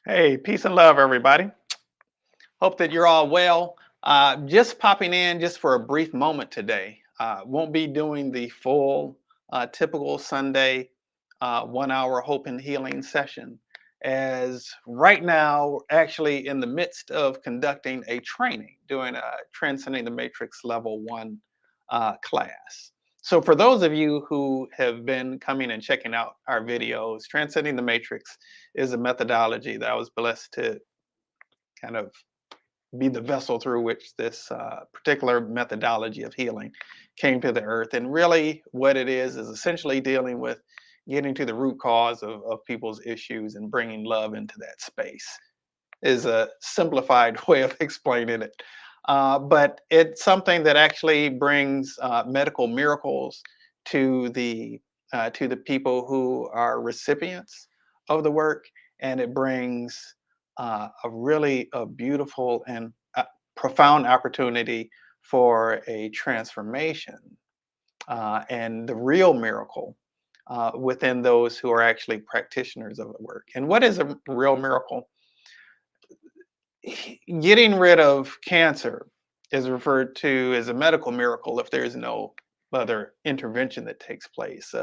Hey, peace and love, everybody. Hope that you're all well. Just popping in just for a brief moment today. Won't be doing the full typical Sunday 1 hour hope and healing session, as right now we're actually in the midst of conducting a training, doing a Transcending the Matrix Level 1 class. So, for those of you who have been coming and checking out our videos, Transcending the Matrix is a methodology that I was blessed to kind of be the vessel through which this particular methodology of healing came to the earth. And really, what it is essentially dealing with getting to the root cause of people's issues and bringing love into that space, is a simplified way of explaining it. But it's something that actually brings medical miracles to the people who are recipients of the work, and it brings a beautiful and profound opportunity for a transformation and the real miracle within those who are actually practitioners of the work. And what is a real miracle? Getting rid of cancer is referred to as a medical miracle if there's no other intervention that takes place.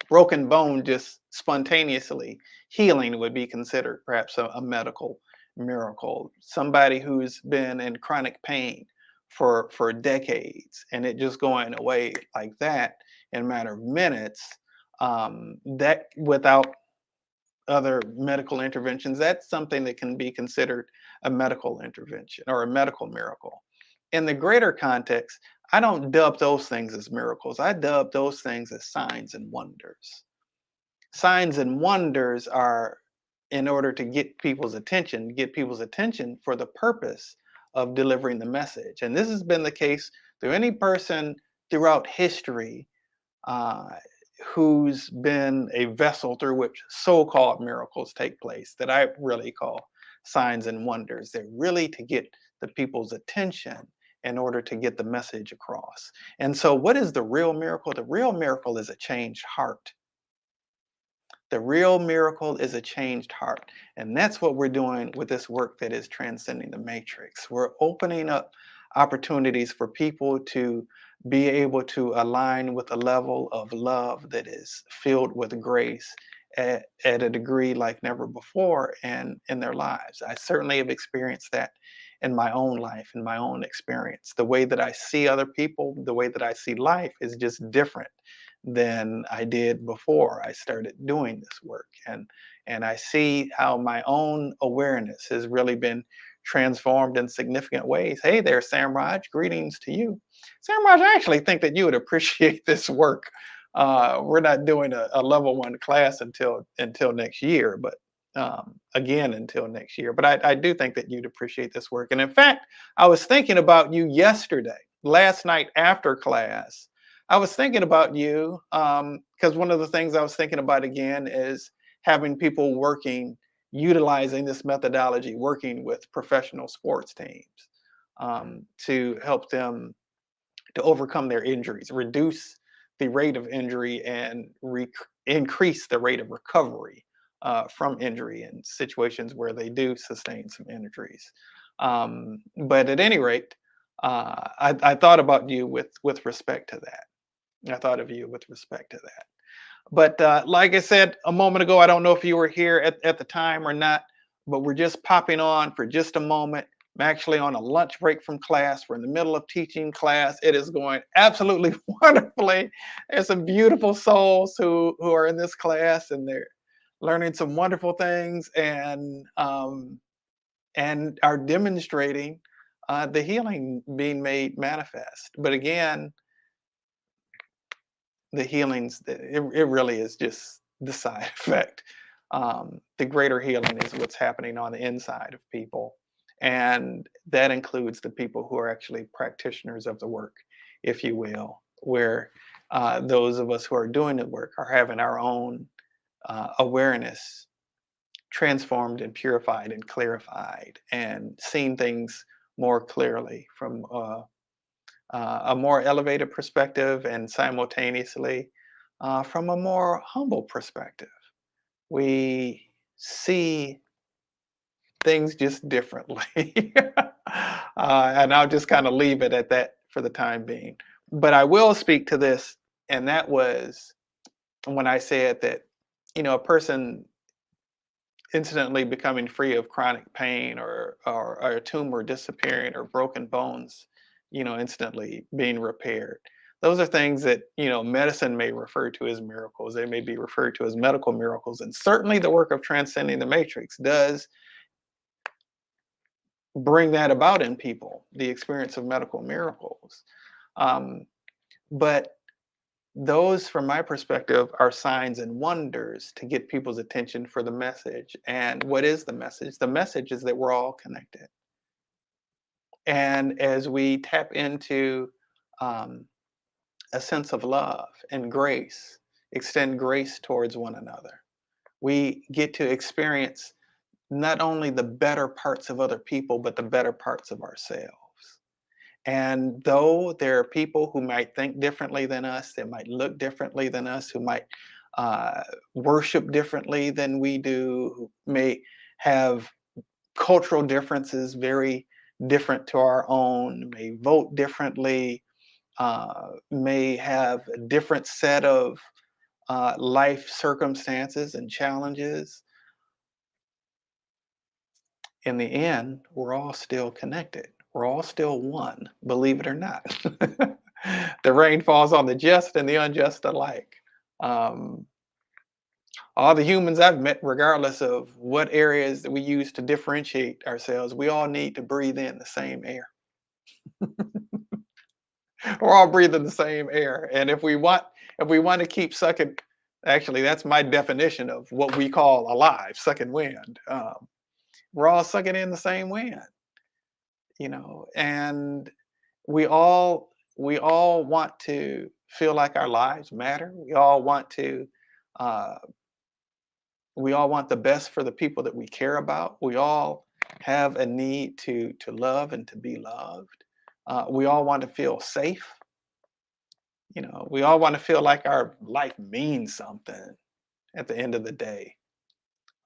Broken bone just spontaneously healing would be considered perhaps a medical miracle. Somebody who's been in chronic pain for decades and it just going away like that in a matter of minutes, that without other medical interventions, that's something that can be considered a medical intervention or a medical miracle. In the greater context, I don't dub those things as miracles. I dub those things as signs and wonders. Signs and wonders are in order to get people's attention for the purpose of delivering the message. And this has been the case through any person throughout history uh, who's been a vessel through which so-called miracles take place that I really call signs and wonders. They're really to get the people's attention in order to get the message across. And so, what is the real miracle? The real miracle is a changed heart. The real miracle is a changed heart. And that's what we're doing with this work that is transcending the matrix. We're opening up opportunities for people to be able to align with a level of love that is filled with grace at a degree like never before in their lives. I certainly have experienced that in my own life, in my own experience. The way that I see other people, the way that I see life is just different than I did before I started doing this work. And I see how my own awareness has really been transformed in significant ways. Hey there, Samraj, greetings to you. Samraj, I actually think that you would appreciate this work. We're not doing a level 1 class until next year, but again until next year. But I do think that you'd appreciate this work. And in fact, I was thinking about you yesterday, last night after class. I was thinking about you because one of the things I was thinking about again is having people utilizing this methodology, working with professional sports teams to help them to overcome their injuries, reduce the rate of injury, and increase the rate of recovery from injury in situations where they do sustain some injuries. But at any rate, I thought about you with respect to that. I thought of you with respect to that. But like I said a moment ago, I don't know if you were here at the time or not, but we're just popping on for just a moment. I'm actually on a lunch break from class. We're in the middle of teaching class. It is going absolutely wonderfully. There's some beautiful souls who are in this class, and they're learning some wonderful things and are demonstrating the healing being made manifest. But again, the healings, it really is just the side effect. The greater healing is what's happening on the inside of people. And that includes the people who are actually practitioners of the work, if you will, where those of us who are doing the work are having our own awareness transformed and purified and clarified and seeing things more clearly from a more elevated perspective and simultaneously from a more humble perspective. We see things just differently. And I'll just kind of leave it at that for the time being. But I will speak to this, and that was when I said that, a person instantly becoming free of chronic pain, or a tumor disappearing, or broken bones, instantly being repaired. Those are things that, medicine may refer to as miracles. They may be referred to as medical miracles. And certainly the work of Transcending the Matrix does bring that about in people, the experience of medical miracles. Um, but those, from my perspective, are signs and wonders to get people's attention for the message. And what is the message? The message is that we're all connected. And as we tap into um, a sense of love and grace, extend grace towards one another, we get to experience not only the better parts of other people, but the better parts of ourselves. And though there are people who might think differently than us, that might look differently than us, who might uh, worship differently than we do, who may have cultural differences very different to our own, may vote differently, may have a different set of life circumstances and challenges. In the end, we're all still connected. We're all still one, believe it or not. The rain falls on the just and the unjust alike. Um, all the humans I've met, regardless of what areas that we use to differentiate ourselves, we all need to breathe in the same air. We're all breathing the same air. And if we want to keep sucking, actually, that's my definition of what we call alive, sucking wind. We're all sucking in the same wind. And we all want to feel like our lives matter. Uh, we all want the best for the people that we care about. We all have a need to love and to be loved. We all want to feel safe. We all want to feel like our life means something at the end of the day.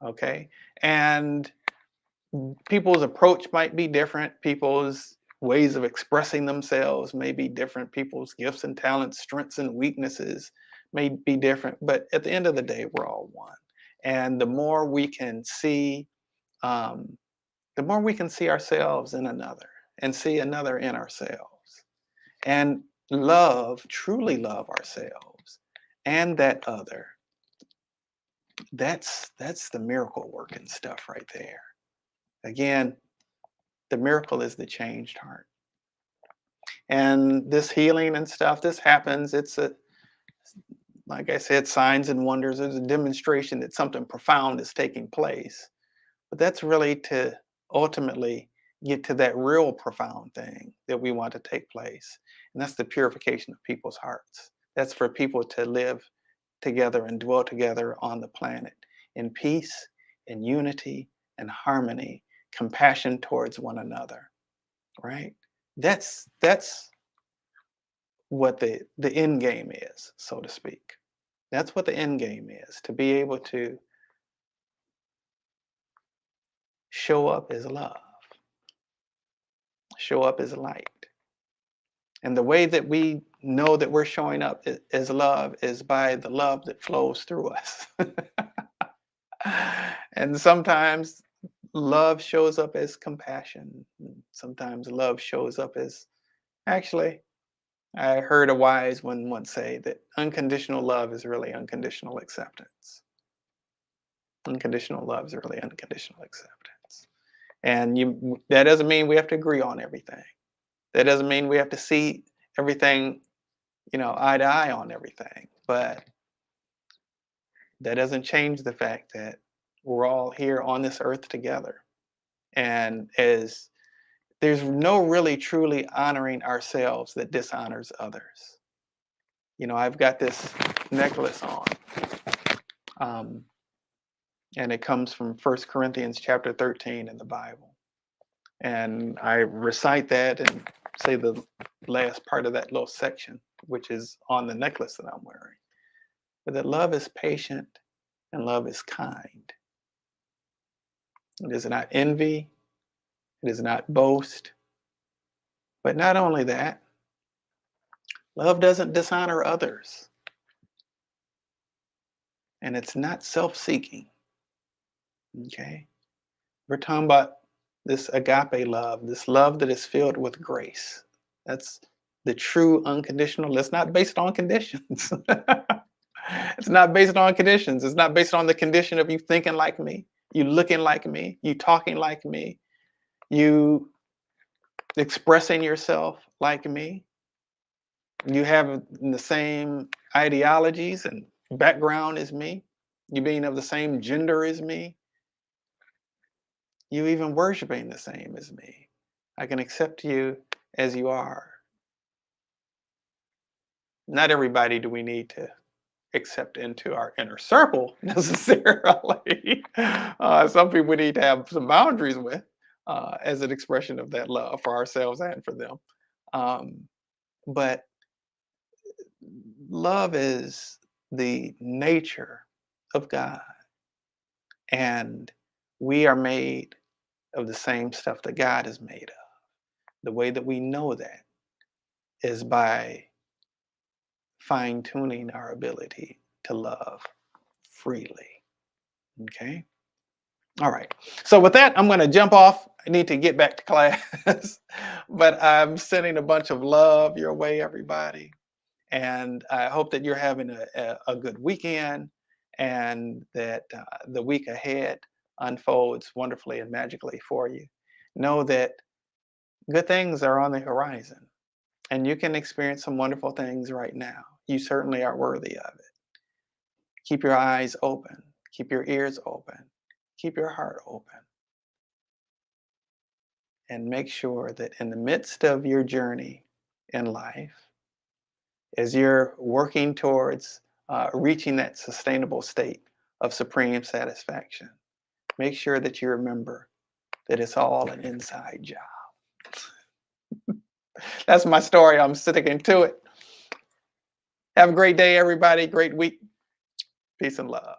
Okay. And people's approach might be different. People's ways of expressing themselves may be different. People's gifts and talents, strengths and weaknesses may be different. But at the end of the day, we're all one. And um, the more we can see ourselves in another, and see another in ourselves, and truly love ourselves and that other. That's the miracle working stuff right there. Again, the miracle is the changed heart. And this healing and stuff, this happens. Like I said, signs and wonders. There's a demonstration that something profound is taking place. But that's really to ultimately get to that real profound thing that we want to take place. And that's the purification of people's hearts. That's for people to live together and dwell together on the planet in peace, in unity, and harmony, compassion towards one another, right? That's what the end game is, so to speak. That's what the end game is, to be able to show up as love, show up as light. And the way that we know that we're showing up as love is by the love that flows through us. And sometimes love shows up as compassion. Sometimes love shows up as, actually, I heard a wise one once say that unconditional love is really unconditional acceptance. Unconditional love is really unconditional acceptance. And that doesn't mean we have to agree on everything. That doesn't mean we have to see everything, eye to eye on everything. But that doesn't change the fact that we're all here on this earth together. And as there's no really truly honoring ourselves that dishonors others. I've got this necklace on, um, and it comes from 1 Corinthians chapter 13 in the Bible. And I recite that and say the last part of that little section, which is on the necklace that I'm wearing. But that love is patient and love is kind. It does not envy. It does not boast. But not only that, love doesn't dishonor others. And it's not self-seeking. Okay? We're talking about this agape love, this love that is filled with grace. That's the true unconditional. It's not based on conditions. It's not based on conditions. It's not based on the condition of you thinking like me, you looking like me, you talking like me, you expressing yourself like me, you have the same ideologies and background as me, you being of the same gender as me, you even worshiping the same as me. I can accept you as you are. Not everybody do we need to accept into our inner circle necessarily. Some people we need to have some boundaries with as an expression of that love for ourselves and for them. Um, but love is the nature of God, and we are made of the same stuff that God is made of. The way that we know that is by fine tuning our ability to love freely. Okay. All right. So with that, I'm going to jump off. I need to get back to class, but I'm sending a bunch of love your way, everybody. And I hope that you're having a good weekend and that the week ahead unfolds wonderfully and magically for you. Know that good things are on the horizon and you can experience some wonderful things right now. You certainly are worthy of it. Keep your eyes open, keep your ears open, keep your heart open, and make sure that in the midst of your journey in life, as you're working towards reaching that sustainable state of supreme satisfaction, make sure that you remember that it's all an inside job. That's my story. I'm sticking to it. Have a great day, everybody. Great week. Peace and love.